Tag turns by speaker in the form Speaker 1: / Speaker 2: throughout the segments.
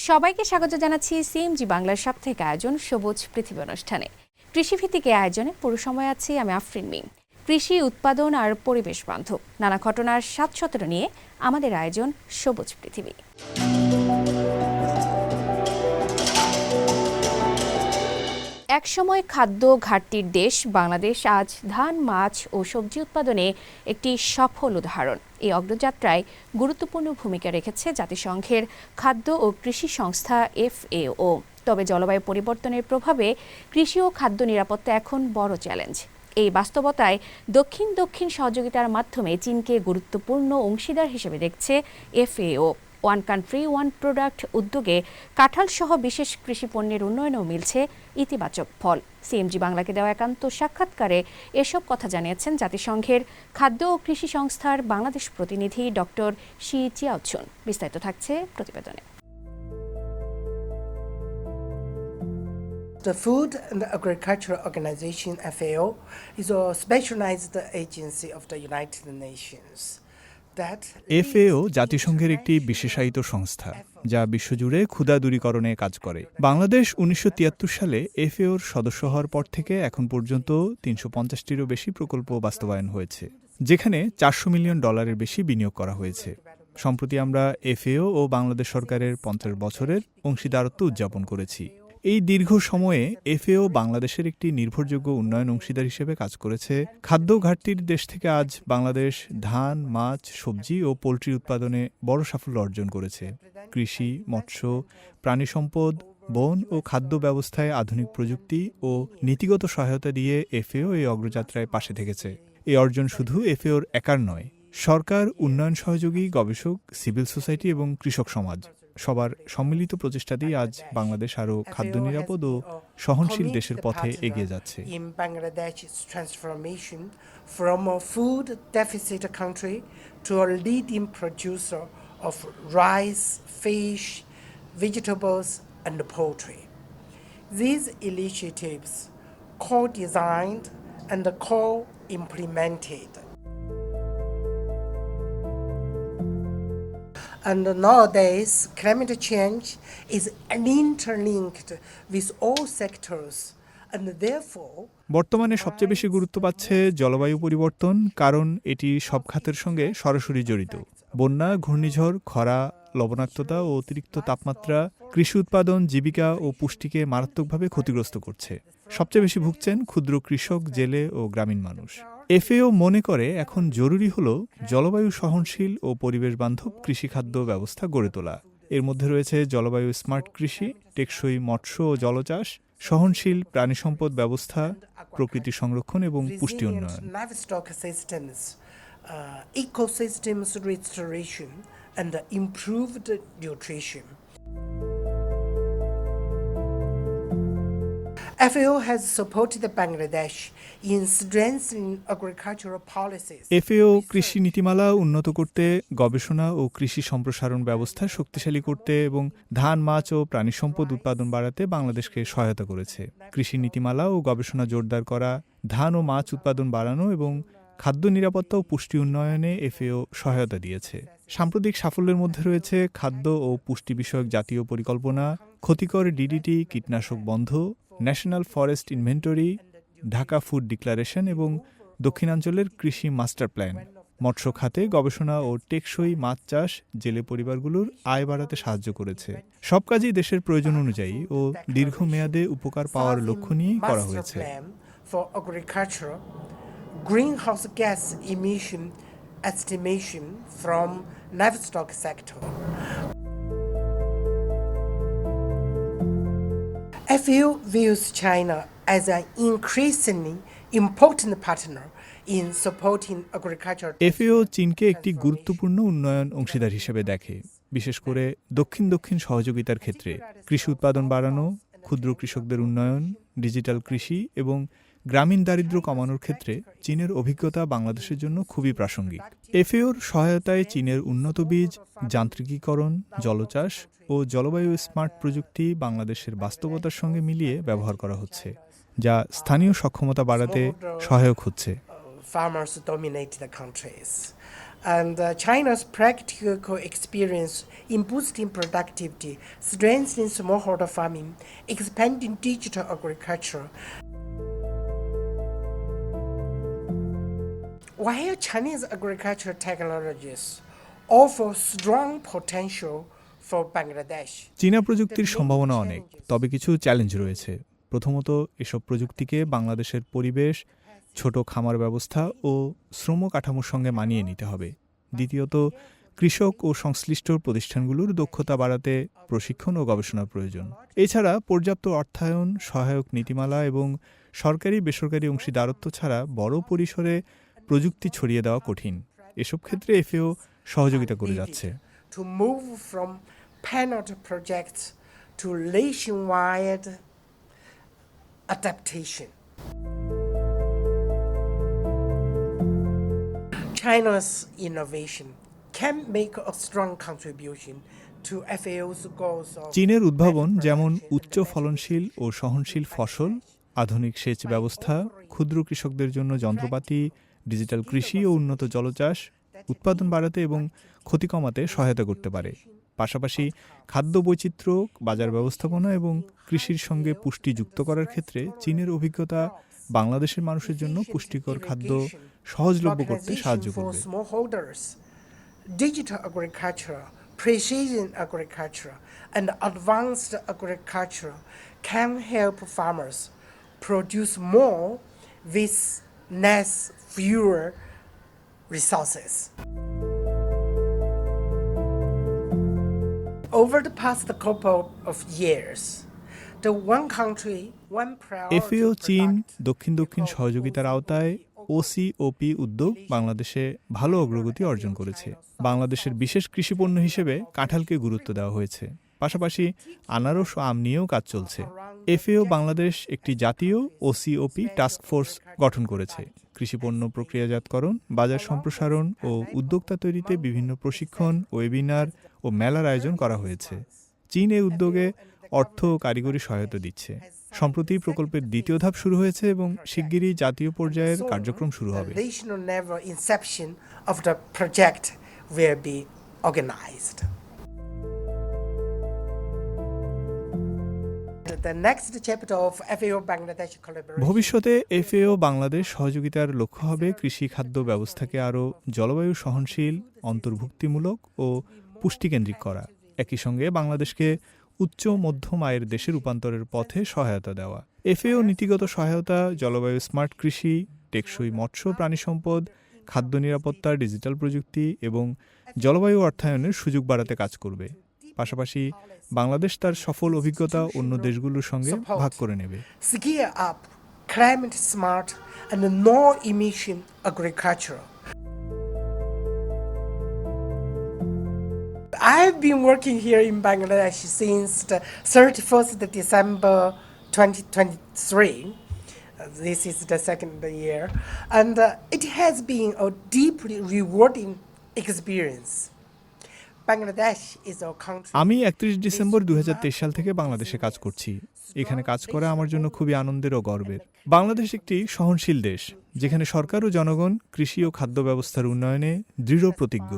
Speaker 1: সবাইকে স্বাগত জানাচ্ছি সিএমজি বাংলার সাপ্তাহিক আয়োজন সবুজ পৃথিবী অনুষ্ঠানে। কৃষিভিত্তিক এই আয়োজনে পুরো সময় আছি আমি আফরিন মিম। কৃষি উৎপাদন আর পরিবেশ বান্ধব নানা ঘটনার ৭১৭ নিয়ে আমাদের আয়োজন সবুজ পৃথিবী। একসময় খাদ্য ঘাটতির দেশ বাংলাদেশ আজ ধান, মাছ ও সবজি উৎপাদনে একটি সফল উদাহরণ। এই অগ্রযাত্রায় গুরুত্বপূর্ণ ভূমিকা রেখেছে জাতিসংঘের খাদ্য ও কৃষি সংস্থা FAO। তবে জলবায়ু পরিবর্তনের প্রভাবে কৃষি ও খাদ্য নিরাপত্তা এখন বড় চ্যালেঞ্জ। এই বাস্তবতায় দক্ষিণ দক্ষিণ সহযোগিতার মাধ্যমে চীনকে গুরুত্বপূর্ণ অংশীদার হিসেবে দেখছে FAO। One country one product উদ্যোগে কাঁঠাল সহ বিশেষ কৃষি পণ্যের উন্নয়নেও মিলছে ইতিবাচক ফল। সিএমজি বাংলাকে দেওয়া একান্ত সাক্ষাৎকারে এসব কথা জানিয়েছেন জাতিসংঘের খাদ্য ও কৃষি সংস্থার বাংলাদেশ প্রতিনিধি ডক্টর শি চিয়াওচুন। বিস্তারিত থাকছে প্রতিবেদনে।
Speaker 2: The Food and Agriculture Organization, FAO, is a specialized agency of the United Nations.
Speaker 3: FAO জাতিসংঘের একটি বিশেষায়িত সংস্থা যা বিশ্বজুড়ে ক্ষুধা দূরীকরণে কাজ করে। বাংলাদেশ ১৯৭৩ সালে FAOর সদস্য হওয়ার পর থেকে এখন পর্যন্ত ৩৫০টিরও বেশি প্রকল্প বাস্তবায়ন হয়েছে, যেখানে $৪০০ মিলিয়ন বেশি বিনিয়োগ করা হয়েছে। সম্প্রতি আমরা FAO ও বাংলাদেশ সরকারের ৫০ বছরের অংশীদারত্ব উদযাপন করেছি। এই দীর্ঘ সময়ে FAO বাংলাদেশের একটি নির্ভরযোগ্য উন্নয়ন অংশীদার হিসেবে কাজ করেছে। খাদ্য ঘাটতির দেশ থেকে আজ বাংলাদেশ ধান, মাছ, সবজি ও পোলট্রি উৎপাদনে বড় সাফল্য অর্জন করেছে। কৃষি, মৎস্য, প্রাণী সম্পদ, বন ও খাদ্য ব্যবস্থায় আধুনিক প্রযুক্তি ও নীতিগত সহায়তা দিয়ে FAO এই অগ্রযাত্রায় পাশে থেকেছে। এই অর্জন শুধু FAOর একার নয়, সরকার, উন্নয়ন সহযোগী, গবেষক, সিভিল সোসাইটি এবং কৃষক সমাজ সবার সম্মিলিত প্রচেষ্টাতেই আজ বাংলাদেশ আরও খাদ্য নিরাপদ ও সহনশীল দেশের পথে এগিয়ে যাচ্ছে।
Speaker 2: From a food deficit country to a leading producer of rice, fish, vegetables and poultry. These initiatives co-designed and co-implemented. And nowadays, climate change is interlinked with all sectors, and therefore
Speaker 3: বর্তমানে সবচেয়ে বেশি গুরুত্ব পাচ্ছে জলবায়ু পরিবর্তন, কারণ এটি সব খাতের সঙ্গে সরাসরি জড়িত। বন্যা, ঘূর্ণিঝড়, খরা, লবণাক্ততা ও অতিরিক্ত তাপমাত্রা কৃষি উৎপাদন, জীবিকা ও পুষ্টিকে মারাত্মকভাবে ক্ষতিগ্রস্ত করছে। সবচেয়ে বেশি ভুগছেন ক্ষুদ্র কৃষক, জেলে ও গ্রামীণ মানুষ। FAO মনে করে এখন জরুরি হল জলবায়ু সহনশীল ও পরিবেশ বান্ধব কৃষিখাদ্য ব্যবস্থা গড়ে তোলা। এর মধ্যে রয়েছে জলবায়ু স্মার্ট কৃষি, টেকসই মৎস্য ও জলচাষ, সহনশীল প্রাণী সম্পদ ব্যবস্থা, প্রকৃতি সংরক্ষণ এবং পুষ্টি উন্নয়ন।
Speaker 2: Ecosystems restoration and improved nutrition. FAO has supported Bangladesh in strengthening agricultural policies.
Speaker 3: FAO কৃষি নীতিমালা উন্নত করতে, গবেষণা ও কৃষি সম্প্রসারণ ব্যবস্থা শক্তিশালী করতে এবং ধান, মাছ ও প্রাণী সম্পদ উৎপাদন বাড়াতে বাংলাদেশকে সহায়তা করেছে। কৃষি নীতিমালা ও গবেষণা জোরদার করা, ধান ও মাছ উৎপাদন বাড়ানো এবং খাদ্য নিরাপত্তা ও পুষ্টি উন্নয়নে FAO সহায়তা দিয়েছে। সাম্প্রতিক সাফল্যের মধ্যে রয়েছে খাদ্য ও পুষ্টি বিষয়ক জাতীয় পরিকল্পনা, ক্ষতিকর DDT কীটনাশক বন্ধ, national forest inventory, Dhaka food declaration এবং দক্ষিণাঞ্চলের কৃষি মাস্টার প্ল্যান। মৎস্য খাতে গবেষণা ও টেকসই মাছ চাষ জেলে পরিবারগুলোর আয় বাড়াতে সাহায্য করেছে। সব কাজই দেশের প্রয়োজন অনুযায়ী ও দীর্ঘমেয়াদে উপকার পাওয়ার লক্ষ্য নিয়েই করা হয়েছে।
Speaker 2: Greenhouse gas emission estimation from livestock sector. FAO views China as an increasingly important partner in supporting agriculture.
Speaker 3: FAO চীনকে একটি গুরুত্বপূর্ণ উন্নয়ন অংশীদার হিসেবে দেখে, বিশেষ করে দক্ষিণ দক্ষিণ সহযোগিতার ক্ষেত্রে। কৃষি উৎপাদন বাড়ানো, ক্ষুদ্র কৃষকদের উন্নয়ন, ডিজিটাল কৃষি এবং গ্রামীণ দারিদ্র্য কমানোর ক্ষেত্রে চীনের অভিজ্ঞতা বাংলাদেশের জন্য খুবই প্রাসঙ্গিক। FAOর সহায়তায় চীনের উন্নত বীজ, যান্ত্রিকীকরণ, জলচাষ ও জলবায়ু স্মার্ট প্রযুক্তি বাংলাদেশের বাস্তবতার সঙ্গে মিলিয়ে ব্যবহার করা হচ্ছে, যা স্থানীয় সক্ষমতা বাড়াতে সহায়ক হচ্ছে।
Speaker 2: Farmers dominate the countries. And China's practical experience in boosting productivity, strengthening smallholder farming, expanding digital agriculture. While Chinese agricultural technologies offer strong potential for Bangladesh,
Speaker 3: চীনা প্রযুক্তির সম্ভাবনা অনেক, তবে কিছু চ্যালেঞ্জ রয়েছে। প্রথমত, এসব প্রযুক্তিকে বাংলাদেশের পরিবেশ, ছোট খামার ব্যবস্থা ও শ্রম কাঠামোর সঙ্গে মানিয়ে নিতে হবে। দ্বিতীয়ত, কৃষক ও সংশ্লিষ্ট প্রতিষ্ঠানগুলোর দক্ষতা বাড়াতে প্রশিক্ষণ ও গবেষণার প্রয়োজন। এছাড়া পর্যাপ্ত অর্থায়ন, সহায়ক নীতিমালা এবং সরকারি বেসরকারি অংশীদারত্ব ছাড়া বড় পরিসরে প্রযুক্তি ছড়িয়ে দেওয়া কঠিন। এসব ক্ষেত্রে এফএও সহযোগিতা করে যাচ্ছে।
Speaker 2: to move from pilot projects to nationwide adaptation. China's innovation can make a strong contribution to FAO's goals of
Speaker 3: চীনের উদ্ভাবন যেমন উচ্চ ফলনশীল ও সহনশীল ফসল, আধুনিক সেচ ব্যবস্থা, ক্ষুদ্র কৃষকদের জন্য যন্ত্রপাতি, ডিজিটাল কৃষি ও উন্নত জলচাষ উৎপাদন বাড়াতে এবং ক্ষতি কমাতে সহায়তা করতে পারে। পাশাপাশি খাদ্য বৈচিত্র্য, বাজার ব্যবস্থাপনা এবং কৃষির সঙ্গে পুষ্টি যুক্ত করার ক্ষেত্রে চীনের অভিজ্ঞতা বাংলাদেশের মানুষের জন্য পুষ্টিকর খাদ্য সহজলভ্য করতে সাহায্য করবে।
Speaker 2: Smallholders, digital agriculture, precision agriculture, and advanced agriculture can help farmers produce more with less fewer resources. Over the past couple of years, the one country, one priority
Speaker 3: FAO চীন
Speaker 2: product
Speaker 3: দক্ষিণ দক্ষিণ সহযোগিতার আওতায় ওসিওপি উদ্যোগ বাংলাদেশে ভালো অগ্রগতি অর্জন করেছে। বাংলাদেশের বিশেষ কৃষিপণ্য হিসেবে কাঁঠালকে গুরুত্ব দেওয়া হয়েছে। পাশাপাশি আনারস ও আম নিয়েও কাজ চলছে। এফএও বাংলাদেশ একটি জাতীয় ওসিওপি টাস্ক ফোর্স গঠন করেছে। কৃষিপণ্য প্রক্রিয়াজাতকরণ, বাজার সম্প্রসারণ ও উদ্যোক্তা তৈরিতে বিভিন্ন প্রশিক্ষণ, ওয়েবিনার ও মেলার আয়োজন করা হয়েছে। চীন এই উদ্যোগে অর্থ ও কারিগরি সহায়তা দিচ্ছে। সম্প্রতি প্রকল্পের দ্বিতীয় ধাপ শুরু হয়েছে এবং শিগগিরই জাতীয় পর্যায়ের কার্যক্রম শুরু হবে।
Speaker 2: The national level inception of the project will be organized. The next chapter of FAO Bangladesh collaboration.
Speaker 3: ভবিষ্যতে এফএও বাংলাদেশ সহযোগিতার লক্ষ্য হবে কৃষি খাদ্য ব্যবস্থাকে আরও জলবায়ু সহনশীল, অন্তর্ভুক্তিমূলক ও পুষ্টিকেন্দ্রিক করা। একই সঙ্গে বাংলাদেশকে উচ্চ মধ্যম আয়ের দেশে রূপান্তরের পথে সহায়তা দেওয়া। এফএও নীতিগত সহায়তা, জলবায়ু স্মার্ট কৃষি, টেকসই মৎস্য প্রাণী সম্পদ, খাদ্য নিরাপত্তা, ডিজিটাল প্রযুক্তি এবং জলবায়ু অর্থায়নের সুযোগ বাড়াতে কাজ করবে। পাশাপাশি বাংলাদেশ তার সফল অভিজ্ঞতা অন্য দেশগুলোর সঙ্গে ভাগ করে নেবে।
Speaker 2: Scale up climate smart and no emission agriculture. I've been working here in Bangladesh since the 31st of December 2023. This is the second year, and it has been a deeply rewarding experience. Bangladesh is a country.
Speaker 3: আমি 31 December 2023 সাল থেকে বাংলাদেশে কাজ করছি। এখানে কাজ করা আমার জন্য খুবই আনন্দের ও গর্বের। বাংলাদেশ একটি সহনশীল দেশ, যেখানে সরকার ও জনগণ কৃষি ও খাদ্য ব্যবস্থার উন্নয়নে দৃঢ় প্রতিজ্ঞ।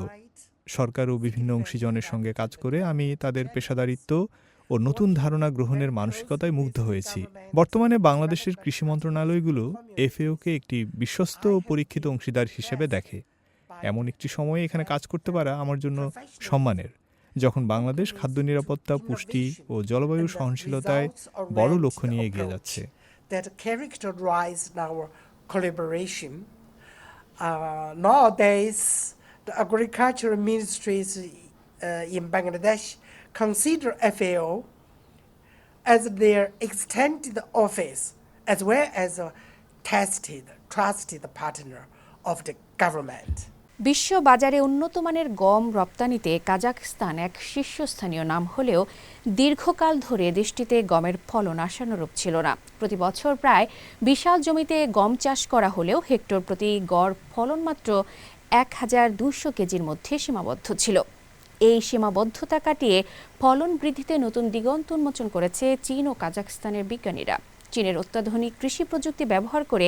Speaker 3: সরকার ও বিভিন্ন অংশীজনের সঙ্গে কাজ করে আমি তাদের পেশাদারিত্ব ও নতুন ধারণা গ্রহণের মানসিকতায় মুগ্ধ হয়েছি। বর্তমানে বাংলাদেশের কৃষি মন্ত্রণালয়গুলো এফএওকে একটি বিশ্বস্ত ও পরীক্ষিত অংশীদার হিসেবে দেখে। এমন একটি সময়ে এখানে কাজ করতে পারা আমার জন্য সম্মানের, যখন বাংলাদেশ খাদ্য নিরাপত্তা, পুষ্টি ও জলবায়ু সহনশীলতায় বড় লক্ষ্য নিয়ে এগিয়ে যাচ্ছে।
Speaker 2: That characterize our collaboration. Nowadays, the agricultural ministries in Bangladesh consider FAO as their extended office, as well as a trusted partner of the government.
Speaker 1: বিশ্ব বাজারে উন্নত মানের গম রপ্তানিতে কাজাখস্তান এক শীর্ষস্থানীয় নাম হলেও দীর্ঘকাল ধরে দেশটিতে গমের ফলন আশানুরূপ ছিল না। প্রতি বছর প্রায় বিশাল জমিতে গম চাষ করা হলেও হেক্টর প্রতি গড় ফলন মাত্র 1200 কেজির মধ্যে সীমাবদ্ধ ছিল। এই সীমাবদ্ধতা কাটিয়ে ফলন বৃদ্ধিতে নতুন দিগন্ত উন্মোচন করেছে চীন ও কাজাখস্তানের বিজ্ঞানীরা। চীনের অত্যাধুনিক কৃষি প্রযুক্তি ব্যবহার করে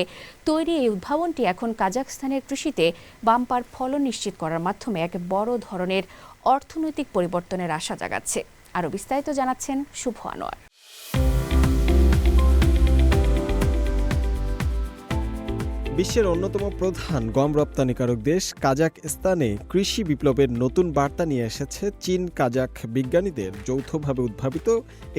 Speaker 1: তৈরি এই উদ্ভাবনটি এখন কাজাখস্তানের কৃষিতে বাম্পার ফলন নিশ্চিত করার মাধ্যমে এক বড় ধরনের অর্থনৈতিক পরিবর্তনের আশা জাগাচ্ছে। আরও বিস্তারিত জানাচ্ছেন শুভ আনোয়ার।
Speaker 4: বিশ্বের অন্যতম প্রধান গম রপ্তানিকারক দেশ কাজাখস্তানে কৃষি বিপ্লবের নতুন বার্তা নিয়ে এসেছে চীন কাজাখ বিজ্ঞানীদের যৌথভাবে উদ্ভাবিত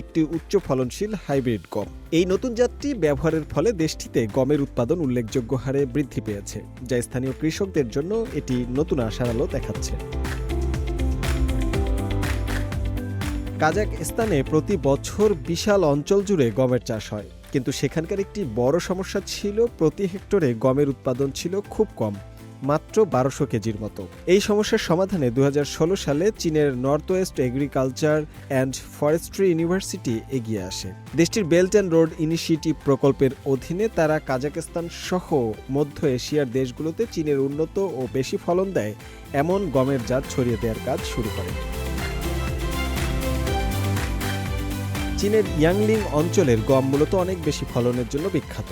Speaker 4: একটি উচ্চ ফলনশীল হাইব্রিড গম। এই নতুন জাতটি ব্যবহারের ফলে দেশটিতে গমের উৎপাদন উল্লেখযোগ্য হারে বৃদ্ধি পেয়েছে, যা স্থানীয় কৃষকদের জন্য এটি নতুন আশার আলো দেখাচ্ছে। কাজাখস্তানে প্রতি বছর বিশাল অঞ্চল জুড়ে গমের চাষ হয়, কিন্তু সেখানকার একটি বড় সমস্যা ছিল প্রতি হেক্টরে গমের উৎপাদন ছিল খুব কম, মাত্র 1200 কেজির মতো। এই সমস্যার সমাধানে 2016 সালে চীনের north West agriculture and forestry university এগিয়ে আসে। দেশটির বেল্ট অ্যান্ড রোড ইনিশিয়েটিভ প্রকল্পের অধীনে তারা কাজাখস্তান সহ মধ্য এশিয়ার দেশগুলোতে চীনের উন্নত ও বেশি ফলন দেয় এমন গমের জাত ছড়িয়ে দেওয়ার কাজ শুরু করে। চীনের ইয়াংলিং অঞ্চলের গম মূলত অনেক বেশি ফলনের জন্য বিখ্যাত।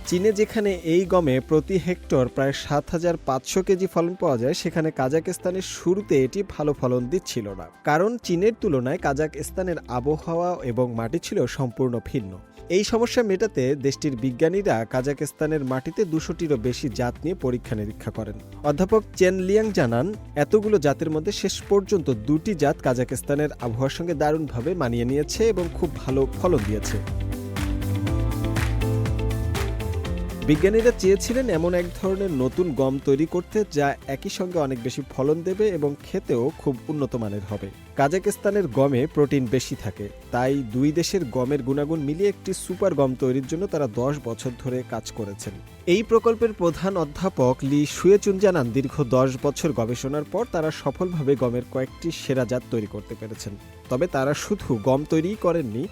Speaker 4: চীনে যেখানে এই গমে প্রতি হেক্টর প্রায় 7500 কেজি ফলন পাওয়া যায়, সেখানে কাজাখস্তানের শুরুতে এটি ভালো ফলন দিচ্ছিল না, কারণ চীনের তুলনায় কাজাখস্তানের আবহাওয়া এবং মাটি ছিল সম্পূর্ণ ভিন্ন। এই সমস্যা মেটাতে দেশটির বিজ্ঞানীরা কাজাখস্তানের মাটিতে 200টিরও বেশি জাত নিয়ে পরীক্ষা নিরীক্ষা করেন। অধ্যাপক চেন লিয়াং জানান, এতগুলো জাতের মধ্যে শেষ পর্যন্ত 2টি জাত কাজাখস্তানের আবহাওয়ার সঙ্গে দারুণভাবে মানিয়ে নিয়েছে এবং খুব ভালো ফলন দিয়েছে। বিজ্ঞানীরা চেয়েছিলেন এমন এক ধরনের নতুন গম তৈরি করতে যা একই সঙ্গে অনেক বেশি ফলন দেবে এবং খেতেও খুব উন্নত মানের হবে। কাজাখস্তানের গমে প্রোটিন বেশি থাকে, তাই দুই দেশের গমের গুণাগুণ মিলিয়ে একটি সুপার গম তৈরির জন্য তারা 10 বছর ধরে কাজ করেছেন। এই প্রকল্পের প্রধান অধ্যাপক লি শুয়েচুন জানান, দীর্ঘ 10 বছর গবেষণার পর তারা সফলভাবে গমের কয়েকটি সেরা জাত তৈরি করতে পেরেছেন। তবে তারা শুধু গম তৈরিই করেননি,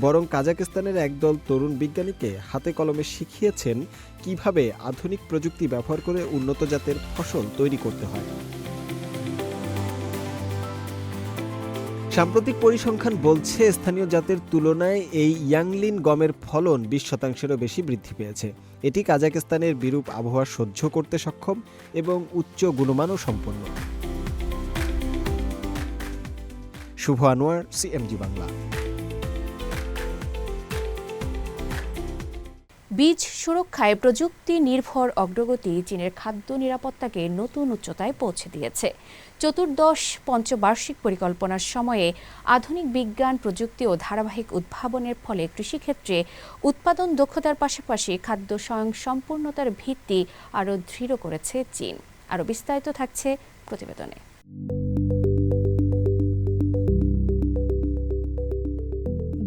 Speaker 4: বরং কাজাখস্তানের একদল তরুণ বিজ্ঞানীকে হাতে কলমে শিখিয়েছেন কিভাবে আধুনিক প্রযুক্তি ব্যবহার করে উন্নত জাতের ফসল তৈরি করতে হয়। সাম্প্রতিক পরিসংখ্যান বলছে স্থানীয় জাতের তুলনায় এই ইয়াংলিন গমের ফলন 20%-এরও বেশি বৃদ্ধি পেয়েছে। এটি কাজাখস্তানের বিরূপ আবহাওয়া সহ্য করতে সক্ষম এবং উচ্চ গুণমানও সম্পন্ন। শুভ আনোয়ার, সিএমজি বাংলা।
Speaker 1: বীজ সুরক্ষায় প্রযুক্তি নির্ভর অগ্রগতি চীনের খাদ্য নিরাপত্তাকে নতুন উচ্চতায় পৌঁছে দিয়েছে। চতুর্দশ পঞ্চবার্ষিক পরিকল্পনার সময়ে আধুনিক বিজ্ঞান, প্রযুক্তি ও ধারাবাহিক উদ্ভাবনের ফলে কৃষিক্ষেত্রে উৎপাদন দক্ষতার পাশাপাশি খাদ্য স্বয়ংসম্পূর্ণতার ভিত্তি আরও দৃঢ় করেছে চীন। আরও বিস্তারিত থাকছে প্রতিবেদনে।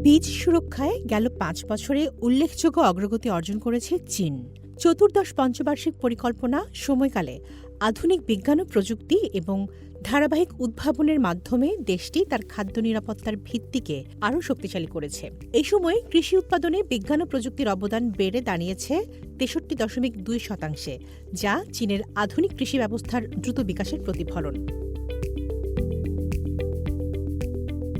Speaker 5: বীজ সুরক্ষায় গেল 5 বছরে উল্লেখযোগ্য অগ্রগতি অর্জন করেছে চীন। চতুর্দশ পঞ্চবার্ষিক পরিকল্পনা সময়কালে আধুনিক বিজ্ঞান ও প্রযুক্তি এবং ধারাবাহিক উদ্ভাবনের মাধ্যমে দেশটি তার খাদ্য নিরাপত্তার ভিত্তিকে আরও শক্তিশালী করেছে। এই সময়ে কৃষি উৎপাদনে বিজ্ঞান ও প্রযুক্তির অবদান বেড়ে দাঁড়িয়েছে 63.2%, যা চীনের আধুনিক কৃষি ব্যবস্থার দ্রুত বিকাশের প্রতিফলন।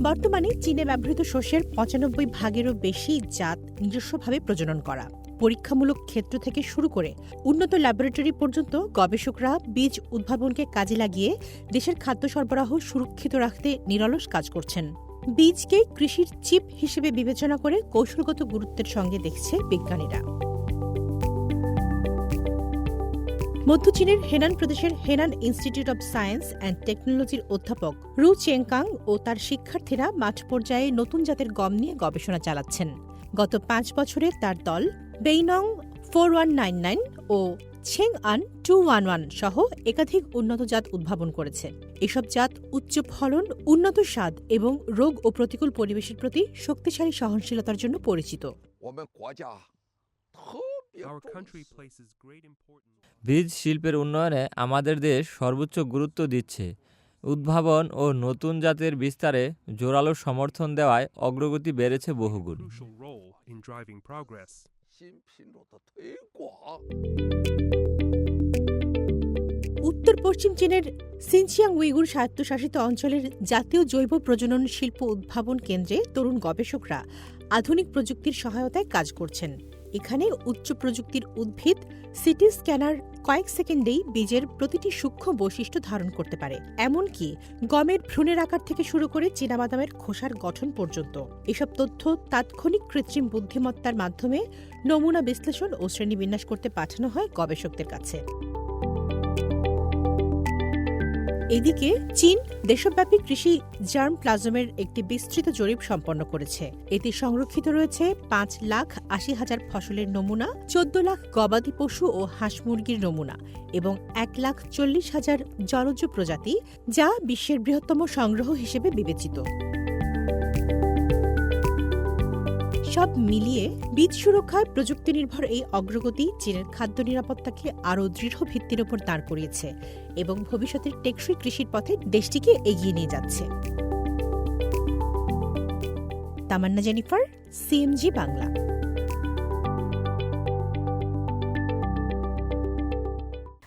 Speaker 5: বর্তমানে চীনে ব্যবহৃত শস্যের 95%-এরও বেশি জাত নিজস্বভাবে প্রজনন করা। পরীক্ষামূলক ক্ষেত্র থেকে শুরু করে উন্নত ল্যাবরেটরি পর্যন্ত গবেষকরা বীজ উদ্ভাবনকে কাজে লাগিয়ে দেশের খাদ্য সরবরাহ সুরক্ষিত রাখতে নিরলস কাজ করছেন। বীজকে কৃষির চিপ হিসেবে বিবেচনা করে কৌশলগত গুরুত্বের সঙ্গে দেখছে বিজ্ঞানীরা। মধ্য চীনের হেনান প্রদেশের Henan institute of science and টেকনোলজির অধ্যাপক রু চেংকাং ও তার শিক্ষার্থীরা মাঠ পর্যায়ে নতুন জাতের গম নিয়ে গবেষণা চালাচ্ছেন। গত 5 বছরে তার দল বেইনং 4199 ও ছেংআন 211 সহ একাধিক উন্নত জাত উদ্ভাবন করেছে। এসব জাত উচ্চ ফলন, উন্নত স্বাদ এবং রোগ ও প্রতিকূল পরিবেশের প্রতি শক্তিশালী সহনশীলতার জন্য পরিচিত।
Speaker 6: বীজ শিল্পের উন্নয়নে আমাদের দেশ সর্বোচ্চ গুরুত্ব দিচ্ছে। উদ্ভাবন ও নতুন জাতের বিস্তারে জোরালো সমর্থন দেওয়ায় অগ্রগতি বেড়েছে বহুগুণ।
Speaker 5: উত্তর পশ্চিম চীনের সিনচিয়াং উইগুর স্বায়ত্তশাসিত অঞ্চলের জাতীয় জৈব প্রজনন শিল্প উদ্ভাবন কেন্দ্রে তরুণ গবেষকরা আধুনিক প্রযুক্তির সহায়তায় কাজ করছেন। এখানে উচ্চ প্রযুক্তির উদ্ভিদ সিটি স্ক্যানার কয়েক সেকেন্ডেই বীজের প্রতিটি সূক্ষ্ম বৈশিষ্ট্য ধারণ করতে পারে, এমনকি গমের ভ্রূণের আকার থেকে শুরু করে চীনাবাদামের খোসার গঠন পর্যন্ত। এসব তথ্য তাৎক্ষণিক কৃত্রিম বুদ্ধিমত্তার মাধ্যমে নমুনা বিশ্লেষণ ও শ্রেণীবিন্যাস করতে পাঠানো হয় গবেষকদের কাছে। এদিকে চীন দেশব্যাপী কৃষি জার্ম প্লাজমের একটি বিস্তৃত জরিপ সম্পন্ন করেছে। এতে সংরক্ষিত রয়েছে 5,80,000 ফসলের নমুনা, 14 লাখ গবাদি পশু ও হাঁস মুরগির নমুনা এবং 1,40,000 জলজ প্রজাতি, যা বিশ্বের বৃহত্তম সংগ্রহ হিসেবে বিবেচিত। সব মিলিয়ে বীজ সুরক্ষায় প্রযুক্তি নির্ভর এই অগ্রগতি চীনের খাদ্য নিরাপত্তাকে আরও দৃঢ় ভিত্তির ওপর দাঁড় করিয়েছে এবং ভবিষ্যতের টেকসই কৃষির পথে দেশটিকে এগিয়ে নিয়ে যাচ্ছে। তামান্না জেনিফার, সিএমজি বাংলা।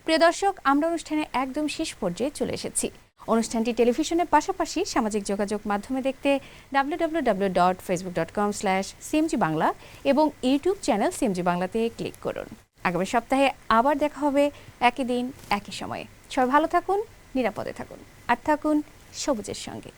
Speaker 1: প্রিয় দর্শক, আমরা অনুষ্ঠানের একদম শেষ পর্যায়ে চলে এসেছি। অনুষ্ঠানটি টেলিভিশনের পাশাপাশি সামাজিক যোগাযোগ মাধ্যমে দেখতে www.facebook.com/cmg বাংলা এবং ইউটিউব চ্যানেল সিএমজি বাংলাতে ক্লিক করুন। আগামী সপ্তাহে আবার দেখা হবে একই দিন একই সময়ে। সবাই ভালো থাকুন, নিরাপদে থাকুন আর থাকুন সবুজের সঙ্গে।